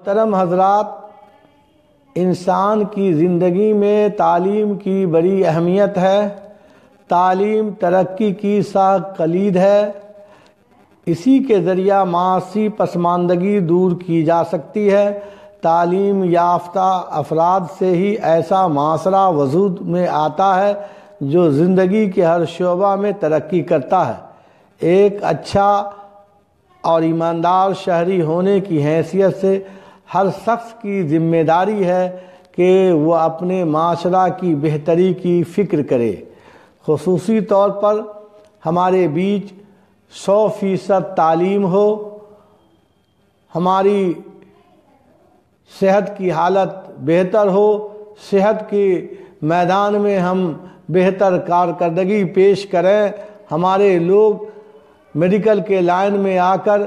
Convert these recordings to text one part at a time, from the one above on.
محترم حضرات، انسان کی زندگی میں تعلیم کی بڑی اہمیت ہے۔ تعلیم ترقی کی ساخت کلید ہے۔ اسی کے ذریعہ معاشی پسماندگی دور کی جا سکتی ہے۔ تعلیم یافتہ افراد سے ہی ایسا معاشرہ وجود میں آتا ہے جو زندگی کے ہر شعبہ میں ترقی کرتا ہے۔ ایک اچھا اور ایماندار شہری ہونے کی حیثیت سے ہر شخص کی ذمہ داری ہے کہ وہ اپنے معاشرہ کی بہتری کی فکر کرے۔ خصوصی طور پر ہمارے بیچ 100% تعلیم ہو، ہماری صحت کی حالت بہتر ہو، صحت کے میدان میں ہم بہتر کارکردگی پیش کریں، ہمارے لوگ میڈیکل کے لائن میں آ کر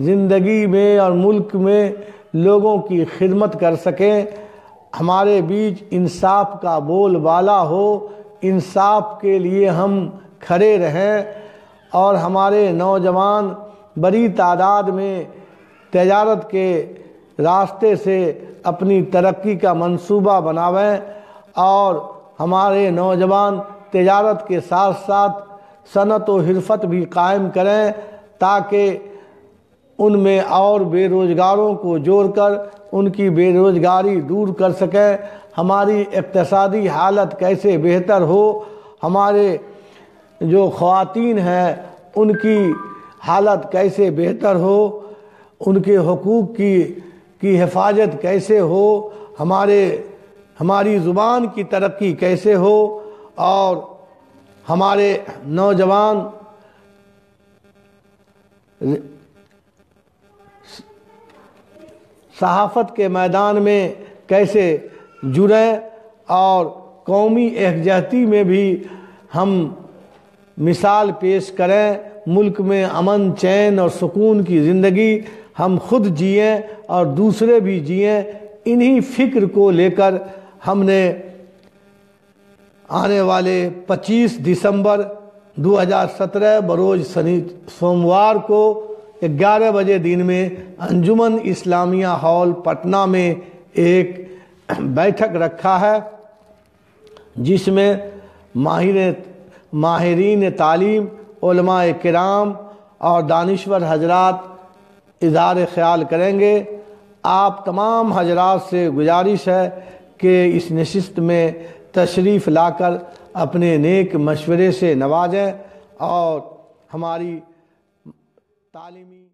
زندگی میں اور ملک میں لوگوں کی خدمت کر سکیں، ہمارے بیچ انصاف کا بول بالا ہو، انصاف کے لیے ہم کھڑے رہیں، اور ہمارے نوجوان بڑی تعداد میں تجارت کے راستے سے اپنی ترقی کا منصوبہ بناویں، اور ہمارے نوجوان تجارت کے ساتھ ساتھ صنعت و حرفت بھی قائم کریں تاکہ ان میں اور بے روزگاروں کو جوڑ کر ان کی بے روزگاری دور کر سکیں۔ ہماری اقتصادی حالت کیسے بہتر ہو، ہمارے جو خواتین ہیں ان کی حالت کیسے بہتر ہو، ان کے حقوق کی حفاظت کیسے ہو، ہماری زبان کی ترقی کیسے ہو، اور ہمارے نوجوان صحافت کے میدان میں کیسے جڑیں، اور قومی یکجہتی میں بھی ہم مثال پیش کریں، ملک میں امن چین اور سکون کی زندگی ہم خود جئیں اور دوسرے بھی جئیں۔ انہی فکر کو لے کر ہم نے آنے والے 25 دسمبر 2017 بروز سوموار کو 11 بجے دن میں انجمن اسلامیہ ہال پٹنہ میں ایک بیٹھک رکھا ہے، جس میں ماہرین تعلیم، علماء کرام اور دانشور حضرات اظہار خیال کریں گے۔ آپ تمام حضرات سے گزارش ہے کہ اس نشست میں تشریف لا کر اپنے نیک مشورے سے نوازیں اور ہماری تعلیمی